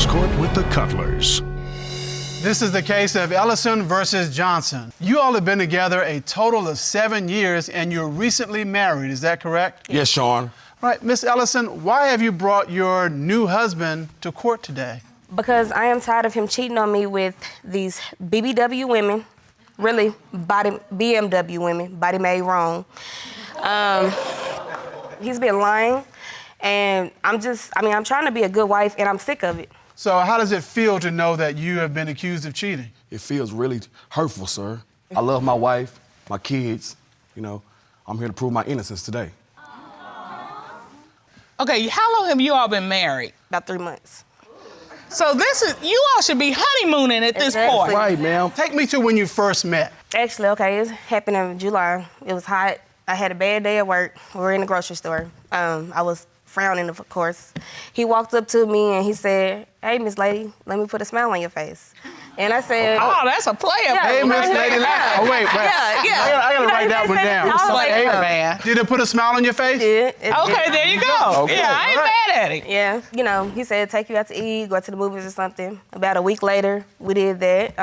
Cutler's Court with the Cutlers. This is the case of Ellison versus Johnson. You all have been together a total of 7 years, and you're recently married. Is that correct? Yes, Sean. All right, Miss Ellison, why have you brought your new husband to court today? Because I am tired of him cheating on me with these BBW women, really BMW women, body made wrong. He's been lying, and I'm trying to be a good wife, and I'm sick of it. So how does it feel to know that you have been accused of cheating? It feels really hurtful, sir. I love my wife, my kids. You know, I'm here to prove my innocence today. Okay, how long have you all been married? About 3 months. So you all should be honeymooning at this point. Right, ma'am. Take me to when you first met. Actually, okay, it happened in July. It was hot. I had a bad day at work. We were in the grocery store. I was frowning, of course. He walked up to me and he said, "Hey, Miss Lady, let me put a smile on your face." And I said, "Oh, that's a player." Yeah, Hey, Miss Lady. yeah. Oh, wait. Yeah. I gotta write that one down. I was like, Hey, man. Did it put a smile on your face? Yeah. Okay, there you go. Okay. Yeah, I ain't mad at it. Yeah, you know, he said take you out to eat, go to the movies or something. About a week later, we did that.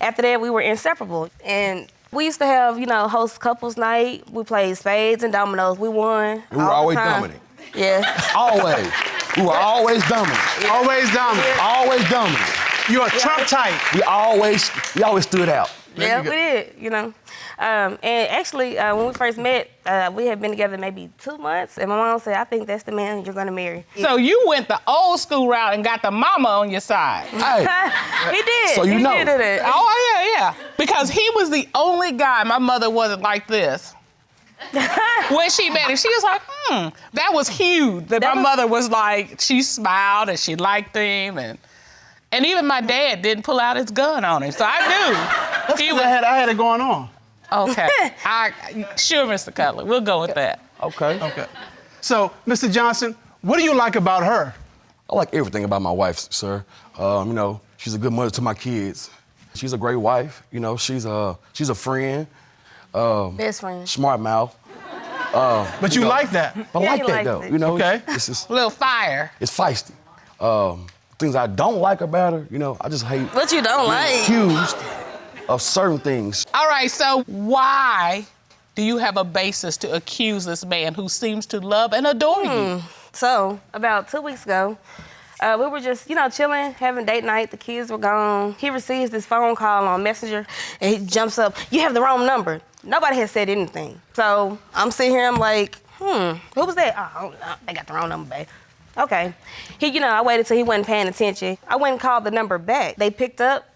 After that, we were inseparable. And we used to have, host couples night. We played spades and dominoes. We won. We were always dominant. Yeah. Always. We were always dominant. Yeah. Always dominant. Always dominant. You're a Trump type. We always stood out. Yeah, we did, And actually, when we first met, we had been together maybe 2 months, and my mom said, "I think that's the man you're gonna marry." So you went the old school route and got the mama on your side. Hey. He did. So you he know. Did it. Oh, yeah. Because he was the only guy, my mother wasn't like this. When she met him, she was like, That was huge. My mother was like, she smiled and she liked him. And even my dad didn't pull out his gun on him. So I knew. I had it going on. Okay. Sure, Mr. Cutler, we'll go with that. Okay. So, Mr. Johnson, what do you like about her? I like everything about my wife, sir. She's a good mother to my kids. She's a great wife. She's a friend. Best friend. Smart mouth. But you like that? I like that, though. it. Okay. A little fire. It's feisty. Things I don't like about her, I just hate What you don't like? accused of certain things. All right, so why do you have a basis to accuse this man who seems to love and adore you? So, about 2 weeks ago, we were just, chilling, having date night. The kids were gone. He receives this phone call on Messenger, and he jumps up. "You have the wrong number." Nobody had said anything. So I'm sitting here, I'm like, who was that? Oh, no, they got the wrong number, babe. Okay. I waited till he wasn't paying attention. I went and called the number back. They picked up,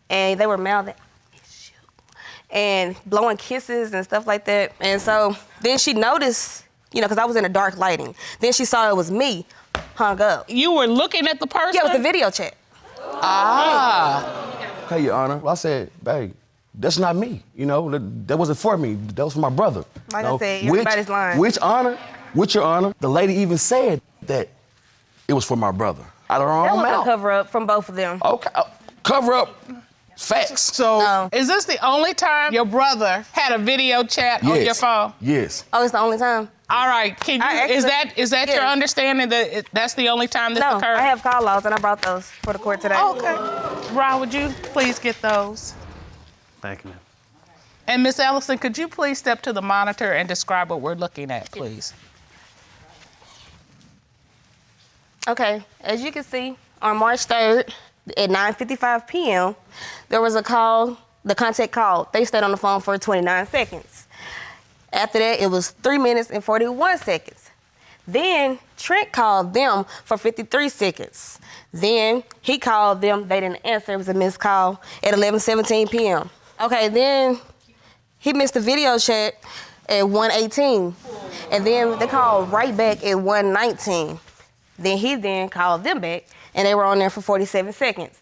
and they were mouthing, "I miss you," and blowing kisses and stuff like that. And so then she noticed, because I was in a dark lighting. Then she saw it was me, hung up. You were looking at the person? Yeah, it was the video chat. Okay, Your Honor. I said, babe, that's not me. That wasn't for me. That was for my brother. Like I said, everybody's lying. Which Your Honor, the lady even said that it was for my brother. Out of her That own was a mouth. cover-up from both of them. Okay, cover up. Facts. So, Is this the only time your brother had a video chat on your phone? Yes. Oh, it's the only time? All right, is that your understanding that that's the only time this No, occurred? I have call logs, and I brought those for the court today. Okay. Ron, would you please get those? Thank you, ma'am. And Miss Ellison, could you please step to the monitor and describe what we're looking at, please? Okay, as you can see, on March 3rd at 9:55 p.m., there was a call, the contact called. They stayed on the phone for 29 seconds. After that, it was 3 minutes and 41 seconds. Then Trent called them for 53 seconds. Then he called them, they didn't answer, it was a missed call at 11:17 p.m. Okay, then he missed the video chat at 1:18. And then they called right back at 1:19. Then he called them back, and they were on there for 47 seconds.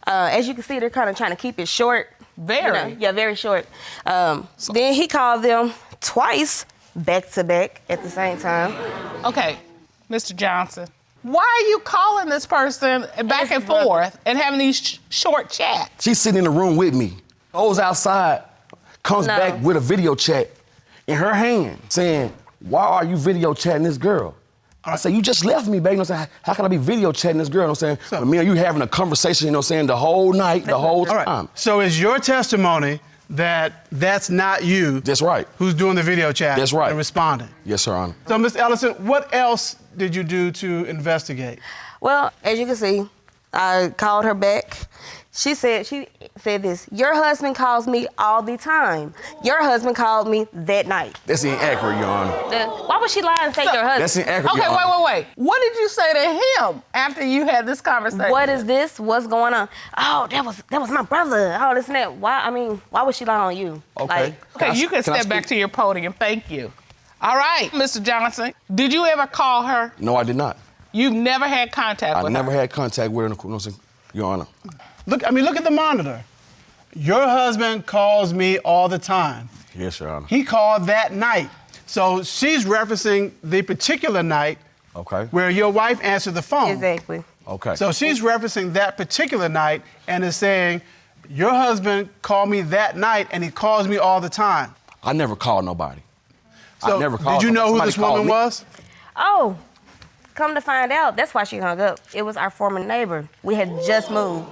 As you can see, they're kind of trying to keep it short. Very. Yeah, very short. Then he called them twice, back to back at the same time. Okay, Mr. Johnson, why are you calling this person back and forth and having these short chats? She's sitting in the room with me. Goes outside, comes back with a video chat in her hand saying, "Why are you video chatting this girl?" I said, you just left me, baby. You know what I'm saying? How can I be video chatting this girl? You know what I'm saying? When me and you having a conversation, you know what I'm saying, the whole night, the whole time. All right. So is your testimony that that's not you? That's right. Who's doing the video chat? That's right. And responding? Yes, Your Honor. So, Ms. Ellison, what else did you do to investigate? Well, as you can see, I called her back. She said this, your husband calls me all the time. Your husband called me that night. That's inaccurate, Your Honor. Why would she lie and say your husband? That's inaccurate, Okay, Your Honor. wait. What did you say to him after you had this conversation? What is this? What's going on? Oh, that was my brother. Oh, this and that. Why would she lie on you? Okay. Okay, you can step back to your podium. Thank you. All right, Mr. Johnson, did you ever call her? No, I did not. You've never had contact with her? I never had contact with her, you know what I'm saying, Your Honor. Look at the monitor. Your husband calls me all the time. Yes, Your Honor. He called that night. So she's referencing the particular night where your wife answered the phone. Exactly. Okay. So she's referencing that particular night and is saying, your husband called me that night and he calls me all the time. I never called nobody. So I never called did you know who somebody this woman called me. was? Oh, come to find out, that's why she hung up. It was our former neighbor. We had just moved.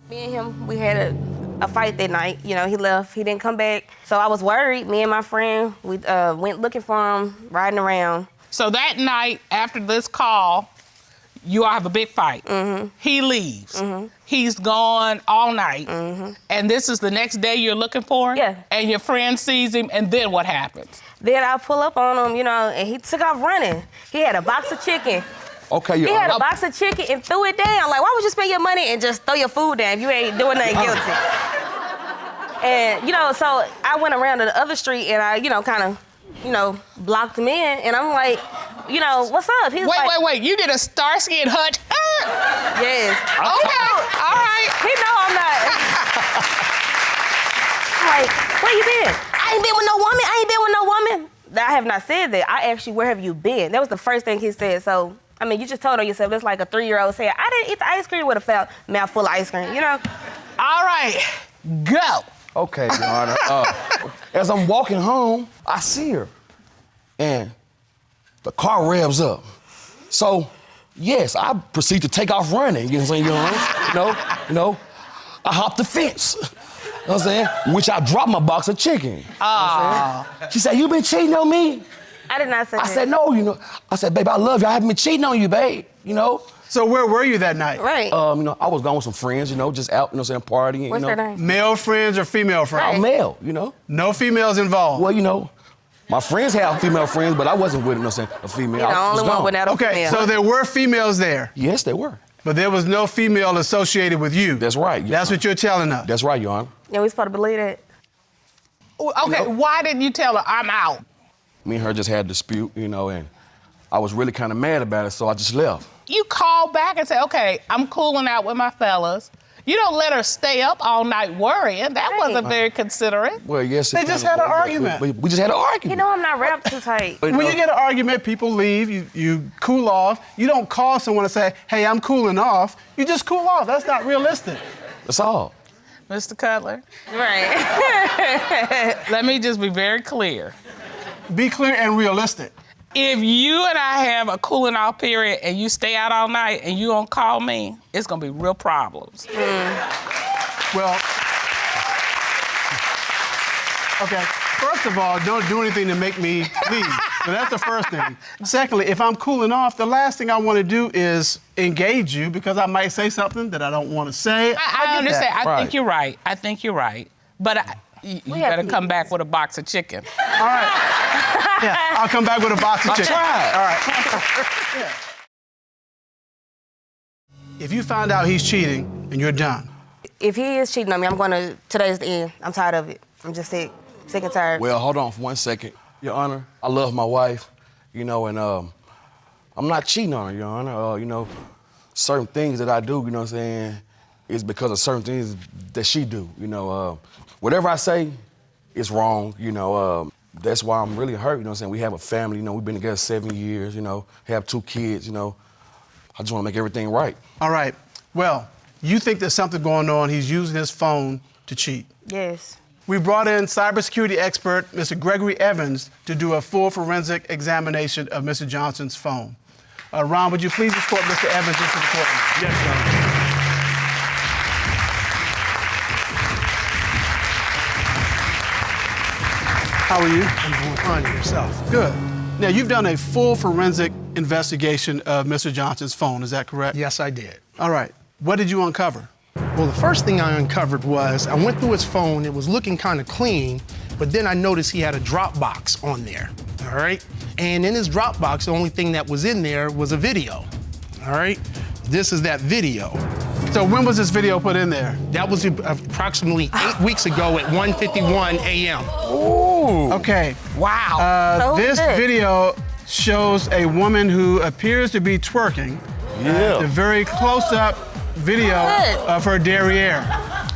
Me and him, we had a fight that night. You know, he left, he didn't come back. So I was worried. Me and my friend, we went looking for him, riding around. So that night, after this call, you all have a big fight. Mm-hmm. He leaves. Mm-hmm. He's gone all night. Mm-hmm. And this is the next day you're looking for him? Yeah. And your friend sees him, and then what happens? Then I pull up on him, you know, and he took off running. He had a box of chicken. Okay, He had a box of chicken and threw it down. Like, why would you spend your money and just throw your food down if you ain't doing nothing guilty? And, you know, so I went around to the other street and I, you know, kind of, you know, blocked him in. And I'm like, you know, what's up? He's Wait. You did a Starsky and Hutch? Yes. Okay, all right. He know I'm not. Like, where you been? I ain't been with no woman. I have not said that. I asked you, where have you been? That was the first thing he said. So, I mean, you just told on yourself. That's like a 3-year-old saying, I didn't eat the ice cream with a mouthful of ice cream, you know? All right, go. Okay, Your Honor. As I'm walking home, I see her, and the car revs up. So, yes, I proceed to take off running. You know what I'm saying? You know, I hopped the fence. You know what I'm saying? Which I dropped my box of chicken. You know what I'm saying? She said, you been cheating on me? I did not say that. I said, no, you know. I said, babe, I love you. I haven't been cheating on you, babe, you know? So where were you that night? Right. You know, I was gone with some friends, you know, just out, you know what I'm saying, partying, What's you their know. name? Male friends or female friends? I'm male, you know. No females involved? Well, you know, my friends have female friends, but I wasn't with, you know what I'm saying, a female. You're the I was only one gone. without a Okay, female. so there were females there, Yes, they were. but there was no female associated with you. That's right. Your That's Honor. what you're telling us. That's right, Your Honor. Yeah, we supposed to believe that. Okay, why didn't you tell her I'm out? Me and her just had a dispute, you know, and I was really kind of mad about it, so I just left. You call back and say, okay, I'm cooling out with my fellas. You don't let her stay up all night worrying. That wasn't very considerate. Well, yes. They just had an argument. We just had an argument. You know I'm not wrapped too tight. But, When you get an argument, people leave, you cool off. You don't call someone and say, hey, I'm cooling off. You just cool off. That's not realistic. That's all. Mr. Cutler, Right. let me just be very clear. Be clear and realistic. If you and I have a cooling off period and you stay out all night and you don't call me, it's gonna be real problems. Well, okay, first of all, don't do anything to make me leave. So that's the first thing. Secondly, if I'm cooling off, the last thing I want to do is engage you because I might say something that I don't want to say. I get understand. that. I think you're right. But you better come back with a box of chicken. All right. Yeah, I'll come back with a box of chicken. tried. All right. Yeah. If you find out he's cheating and you're done, If he is cheating on me, today's the end. I'm tired of it. I'm just sick and tired. Well, hold on for 1 second. Your Honor, I love my wife, you know, and I'm not cheating on her, Your Honor. You know, certain things that I do, you know what I'm saying, is because of certain things that she do, you know. Whatever I say is wrong, you know. That's why I'm really hurt, you know what I'm saying? We have a family, you know, we've been together 7 years, you know, have 2 kids, you know. I just want to make everything right. all right. Well, you think there's something going on. He's using his phone to cheat. Yes. We brought in cybersecurity expert Mr. Gregory Evans to do a full forensic examination of Mr. Johnson's phone. Ron, would you please escort Mr. Evans into the courtroom? Yes, Your Honor. How are you? I'm doing fine. Yourself? Good. Now, you've done a full forensic investigation of Mr. Johnson's phone, is that correct? Yes, I did. All right. What did you uncover? Well, the first thing I uncovered was I went through his phone. It was looking kind of clean, but then I noticed he had a Dropbox on there. All right. And in his Dropbox, the only thing that was in there was a video. All right. This is that video. So when was this video put in there? That was approximately 8 weeks ago at 1:51 a.m. Okay. Wow. So who This did? video shows a woman who appears to be twerking. Yeah. A very close-up video Good. of her derriere.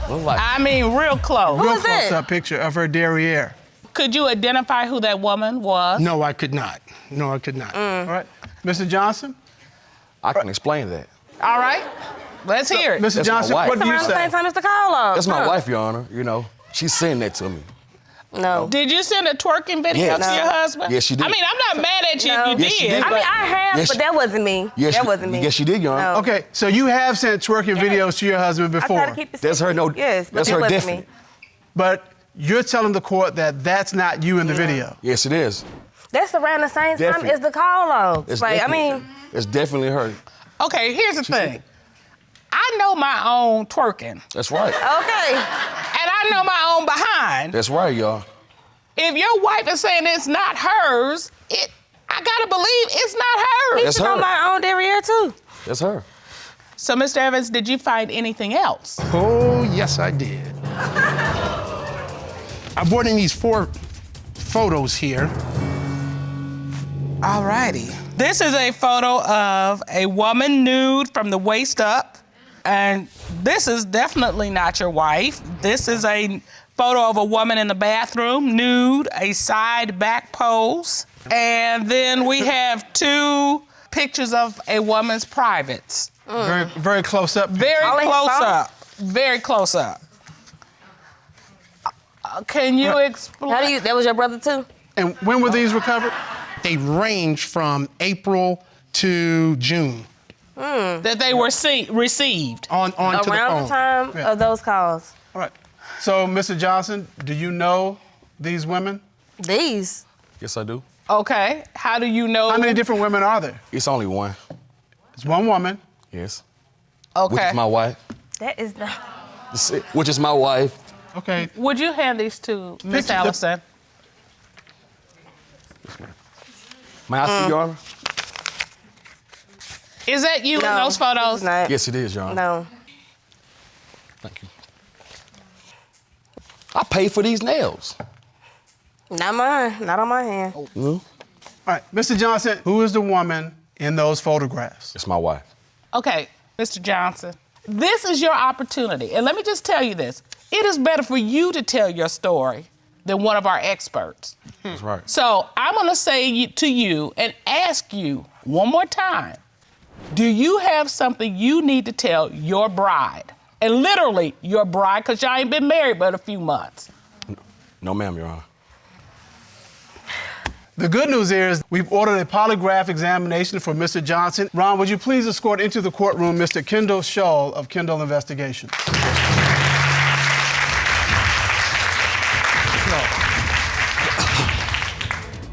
Look like I mean, real close. Real is it? close-up picture of her derriere. Could you identify who that woman was? No, I could not. No, I could not. All right. Mr. Johnson? I can explain that. All right. Let's hear it. Mr. That's my Johnson, wife. what do you Around the say? same time as the call off. That's my wife, Your Honor. You know, she sent that to me. No. Did you send a twerking video Yes. to No. your husband? Yes, she did. I mean, I'm not mad at you No. if you Yes, she did. did. I mean, I have, Yes, but that wasn't me. Yes, that she- wasn't me. Yes, she did, Your Honor. No. Okay, so you have sent twerking videos to your husband I before, try to keep it That's her, no. Yes, but That's that her wasn't definite. me. but you're telling the court that that's not you in the video. Yes, it is. That's around the same time Definitely. as the call off. It's Like, I definitely- mean, it's definitely her. Okay, here's the thing. I know my own twerking, That's right. okay. and I know my own behind. That's right, y'all. If your wife is saying it's not hers, I gotta believe it's not hers. That's You know her. my own derriere too. That's her. So, Mr. Evans, did you find anything else? Oh, yes, I did. I brought in these 4 photos here. All righty. This is a photo of a woman nude from the waist up. And this is definitely not your wife. This is a photo of a woman in the bathroom, nude, a side back pose. And then we have 2 pictures of a woman's privates. Very, very close up. Very All in close phone? up. Very close up. Can you explain? How do you? That was your brother too. And when were these recovered? They range from April to June That they were received. onto the Around phone. the time Yeah. of those calls. All right. So, Mr. Johnson, do you know these women? These. Yes, I do. Okay. How do you know? How many different women are there? It's only one. It's one woman. Yes. Okay. Which is my wife. That is not. Which is my wife. Okay. Would you hand these to Miss Picture- Allison? May I see, Your Honor? Is that you in No, those photos? it's not. Yes, it is, Your Honor. No. Thank you. I paid for these nails. Not mine. Not on my hand. No? All right. Mr. Johnson, who is the woman in those photographs? It's my wife. Okay, Mr. Johnson, this is your opportunity. And let me just tell you this. It is better for you to tell your story than one of our experts. That's right. So I'm gonna say to you and ask you one more time, do you have something you need to tell your bride? And literally your bride, because y'all ain't been married but a few months. No, ma'am, Your Honor. The good news is we've ordered a polygraph examination for Mr. Johnson. Ron, would you please escort into the courtroom Mr. Kendall Shull of Kendall Investigations?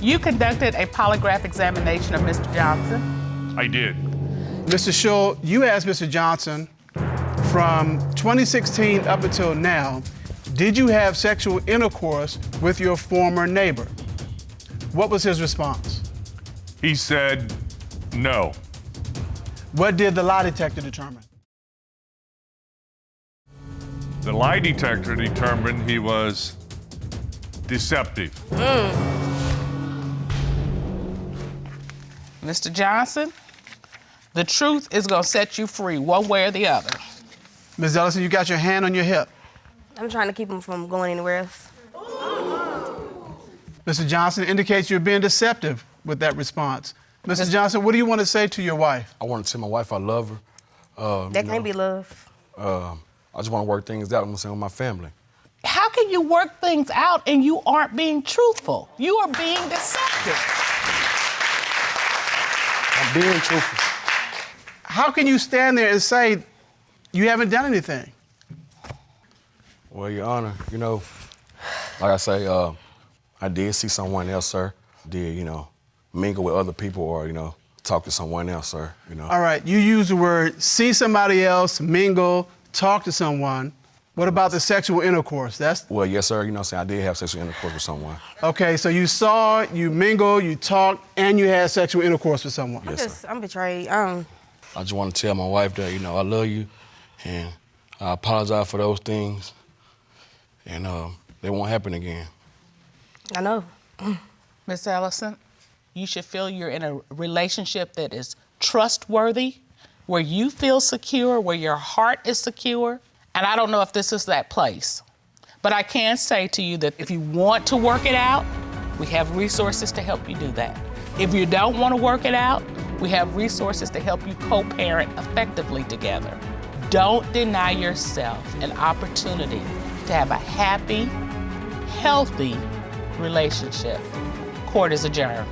You conducted a polygraph examination of Mr. Johnson. I did. Mr. Shull, you asked Mr. Johnson from 2016 up until now, did you have sexual intercourse with your former neighbor? What was his response? He said no. What did the lie detector determine? The lie detector determined he was deceptive. Mr. Johnson, the truth is gonna set you free one way or the other. Ms. Ellison, you got your hand on your hip. I'm trying to keep him from going anywhere else. Mr. Johnson indicates you're being deceptive with that response. Mr. Johnson, what do you want to say to your wife? I want to tell my wife I love her. That can't be love. I just want to work things out with my family. how can you work things out and you aren't being truthful? You are being deceptive. I'm being truthful. How can you stand there and say you haven't done anything? Well, Your Honor, you know, like I say, I did see someone else, sir. Did, you know, mingle with other people or, you know, talk to someone else, sir, you know. All right, you use the word see somebody else, mingle, talk to someone. What about the sexual intercourse? Well, yes, sir, you know what I'm saying? I did have sexual intercourse with someone. Okay, so you saw, you mingled, you talked, and you had sexual intercourse with someone. Yes, sir. I'm betrayed. I just want to tell my wife that, you know, I love you, and I apologize for those things, and they won't happen again. I know. Miss Ellison, you should feel you're in a relationship that is trustworthy, where you feel secure, where your heart is secure. And I don't know if this is that place, but I can say to you that if you want to work it out, we have resources to help you do that. If you don't want to work it out, we have resources to help you co-parent effectively together. Don't deny yourself an opportunity to have a happy, healthy relationship. Court is adjourned.